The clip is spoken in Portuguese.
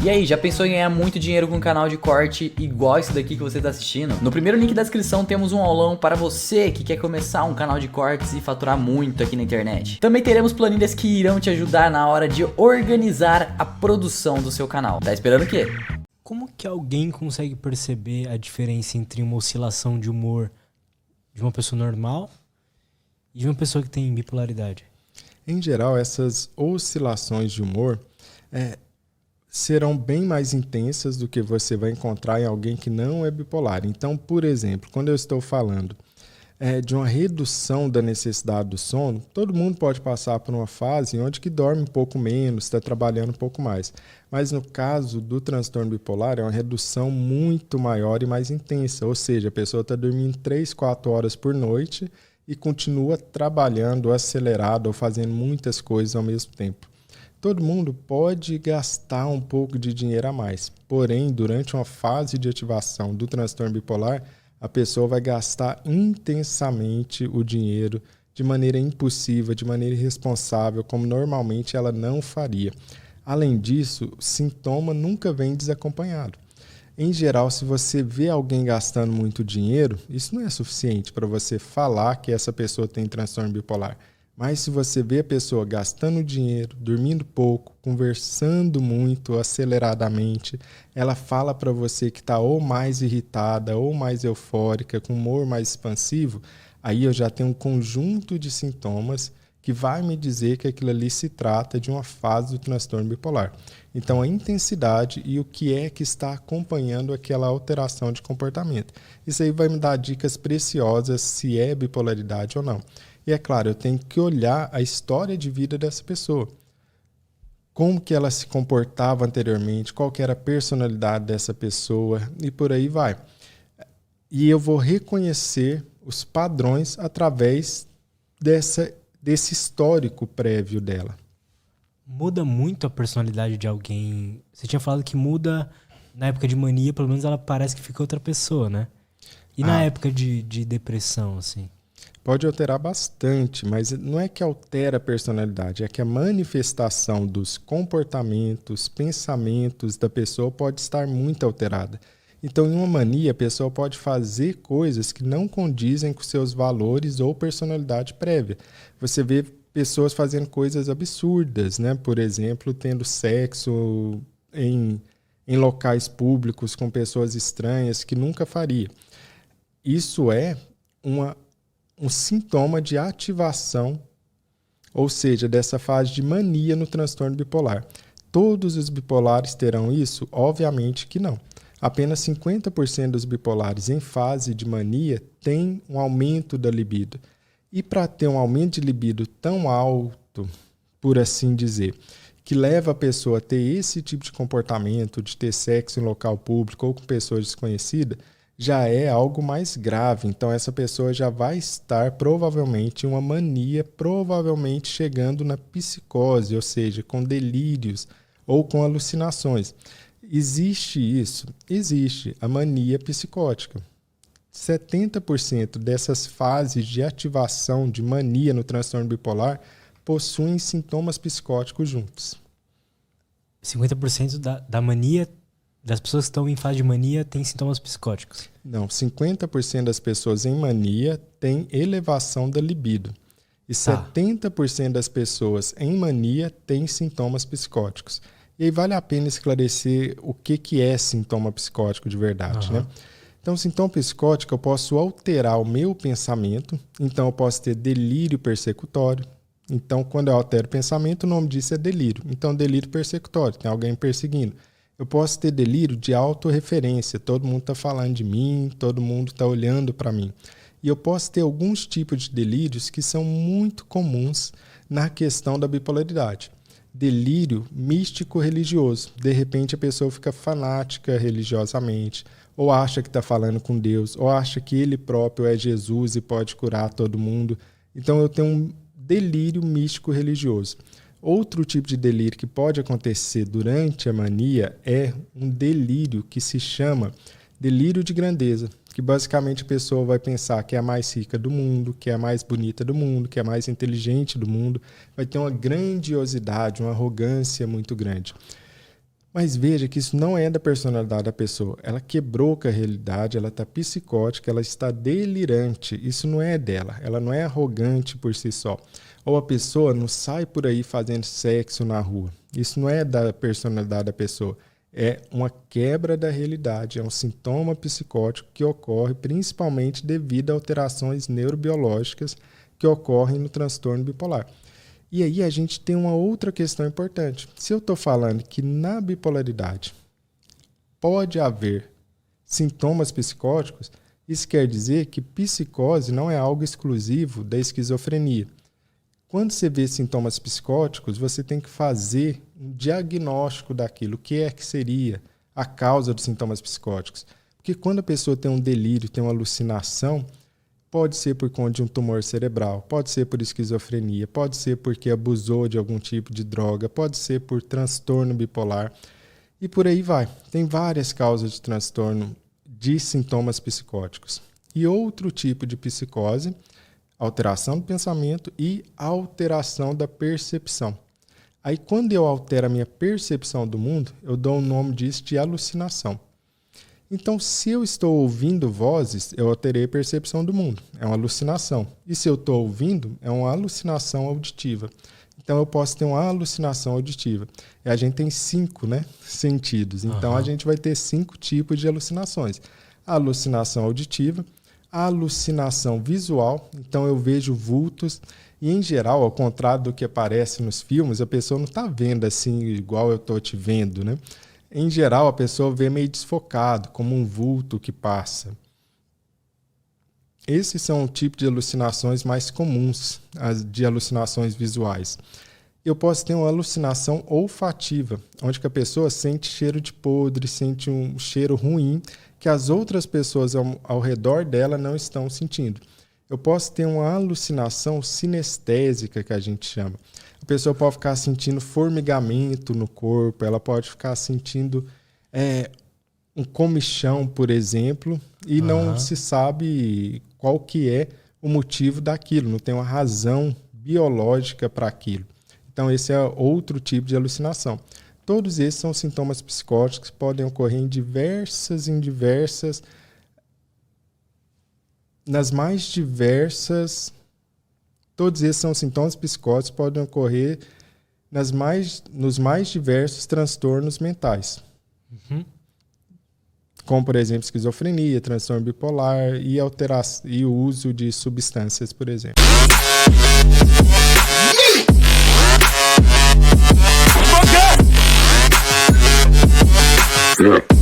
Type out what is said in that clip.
E aí, já pensou em ganhar muito dinheiro com um canal de corte igual esse daqui que você está assistindo? No primeiro link da descrição temos um aulão para você que quer começar um canal de cortes e faturar muito aqui na internet. Também teremos planilhas que irão te ajudar na hora de organizar a produção do seu canal. Tá esperando o quê? Como que alguém consegue perceber a diferença entre uma oscilação de humor de uma pessoa normal e de uma pessoa que tem bipolaridade? Em geral, essas oscilações de humor serão bem mais intensas do que você vai encontrar em alguém que não é bipolar. Então, por exemplo, quando eu estou falando de uma redução da necessidade do sono, todo mundo pode passar por uma fase onde que dorme um pouco menos, está trabalhando um pouco mais. Mas no caso do transtorno bipolar, é uma redução muito maior e mais intensa. Ou seja, a pessoa está dormindo 3, 4 horas por noite e continua trabalhando acelerado ou fazendo muitas coisas ao mesmo tempo. Todo mundo pode gastar um pouco de dinheiro a mais, porém, durante uma fase de ativação do transtorno bipolar, a pessoa vai gastar intensamente o dinheiro de maneira impulsiva, de maneira irresponsável, como normalmente ela não faria. Além disso, o sintoma nunca vem desacompanhado. Em geral, se você vê alguém gastando muito dinheiro, isso não é suficiente para você falar que essa pessoa tem transtorno bipolar. Mas se você vê a pessoa gastando dinheiro, dormindo pouco, conversando muito aceleradamente, ela fala para você que está ou mais irritada ou mais eufórica, com humor mais expansivo, aí eu já tenho um conjunto de sintomas que vai me dizer que aquilo ali se trata de uma fase do transtorno bipolar. Então, a intensidade e o que é que está acompanhando aquela alteração de comportamento. Isso aí vai me dar dicas preciosas se é bipolaridade ou não. E é claro, eu tenho que olhar a história de vida dessa pessoa. Como que ela se comportava anteriormente, qual que era a personalidade dessa pessoa e por aí vai. E eu vou reconhecer os padrões através desse histórico prévio dela. Muda muito a personalidade de alguém? Você tinha falado que muda na época de mania, pelo menos ela parece que fica outra pessoa, né? E na época de depressão, assim? Pode alterar bastante, mas não é que altera a personalidade, é que a manifestação dos comportamentos, pensamentos da pessoa pode estar muito alterada. Então, em uma mania, a pessoa pode fazer coisas que não condizem com seus valores ou personalidade prévia. Você vê pessoas fazendo coisas absurdas, né? Por exemplo, tendo sexo em locais públicos com pessoas estranhas que nunca faria. Isso é um sintoma de ativação, ou seja, dessa fase de mania no transtorno bipolar. Todos os bipolares terão isso? Obviamente que não. Apenas 50% dos bipolares em fase de mania têm um aumento da libido. E para ter um aumento de libido tão alto, por assim dizer, que leva a pessoa a ter esse tipo de comportamento, de ter sexo em local público ou com pessoas desconhecidas, já é algo mais grave. Então, essa pessoa já vai estar provavelmente em uma mania, provavelmente chegando na psicose, ou seja, com delírios ou com alucinações. Existe isso? Existe a mania psicótica. 70% dessas fases de ativação de mania no transtorno bipolar possuem sintomas psicóticos juntos. 50% da mania, das pessoas que estão em fase de mania, têm sintomas psicóticos? Não, 50% das pessoas em mania têm elevação da libido. E 70% das pessoas em mania têm sintomas psicóticos. E aí vale a pena esclarecer o que é sintoma psicótico de verdade, né? Então, sintoma psicótico, eu posso alterar o meu pensamento. Então, eu posso ter delírio persecutório. Então, quando eu altero o pensamento, o nome disso é delírio. Então, delírio persecutório, tem alguém perseguindo. Eu posso ter delírio de autorreferência. Todo mundo está falando de mim, todo mundo está olhando para mim. E eu posso ter alguns tipos de delírios que são muito comuns na questão da bipolaridade. Delírio místico religioso. De repente a pessoa fica fanática religiosamente, ou acha que está falando com Deus, ou acha que ele próprio é Jesus e pode curar todo mundo. Então eu tenho um delírio místico religioso. Outro tipo de delírio que pode acontecer durante a mania é um delírio que se chama delírio de grandeza, que basicamente a pessoa vai pensar que é a mais rica do mundo, que é a mais bonita do mundo, que é a mais inteligente do mundo, vai ter uma grandiosidade, uma arrogância muito grande. Mas veja que isso não é da personalidade da pessoa. Ela quebrou com a realidade, ela está psicótica, ela está delirante. Isso não é dela. Ela não é arrogante por si só. Ou a pessoa não sai por aí fazendo sexo na rua. Isso não é da personalidade da pessoa. É uma quebra da realidade, é um sintoma psicótico que ocorre principalmente devido a alterações neurobiológicas que ocorrem no transtorno bipolar. E aí a gente tem uma outra questão importante. Se eu estou falando que na bipolaridade pode haver sintomas psicóticos, isso quer dizer que psicose não é algo exclusivo da esquizofrenia. Quando você vê sintomas psicóticos, você tem que fazer um diagnóstico daquilo. O que é que seria a causa dos sintomas psicóticos? Porque quando a pessoa tem um delírio, tem uma alucinação, pode ser por conta de um tumor cerebral, pode ser por esquizofrenia, pode ser porque abusou de algum tipo de droga, pode ser por transtorno bipolar e por aí vai. Tem várias causas de transtorno de sintomas psicóticos. E outro tipo de psicose, alteração do pensamento e alteração da percepção. Aí quando eu altero a minha percepção do mundo, eu dou o nome disso de alucinação. Então, se eu estou ouvindo vozes, eu alterei a percepção do mundo. É uma alucinação. E se eu estou ouvindo, é uma alucinação auditiva. Então, eu posso ter uma alucinação auditiva. E a gente tem 5, sentidos. Então, a gente vai ter 5 tipos de alucinações. A alucinação auditiva, a alucinação visual. Então, eu vejo vultos. E, em geral, ao contrário do que aparece nos filmes, a pessoa não está vendo assim igual eu estou te vendo, né? Em geral, a pessoa vê meio desfocado, como um vulto que passa. Esses são o tipo de alucinações mais comuns, as de alucinações visuais. Eu posso ter uma alucinação olfativa, onde que a pessoa sente cheiro de podre, sente um cheiro ruim, que as outras pessoas ao redor dela não estão sentindo. Eu posso ter uma alucinação sinestésica, que a gente chama. A pessoa pode ficar sentindo formigamento no corpo, ela pode ficar sentindo um comichão, por exemplo, e não se sabe qual que é o motivo daquilo, não tem uma razão biológica para aquilo. Então, esse é outro tipo de alucinação. Todos esses são sintomas psicóticos que podem ocorrer nas mais diversas. Todos esses são sintomas psicóticos que podem ocorrer nos mais diversos transtornos mentais. Como, por exemplo, esquizofrenia, transtorno bipolar e o uso de substâncias, por exemplo. Okay.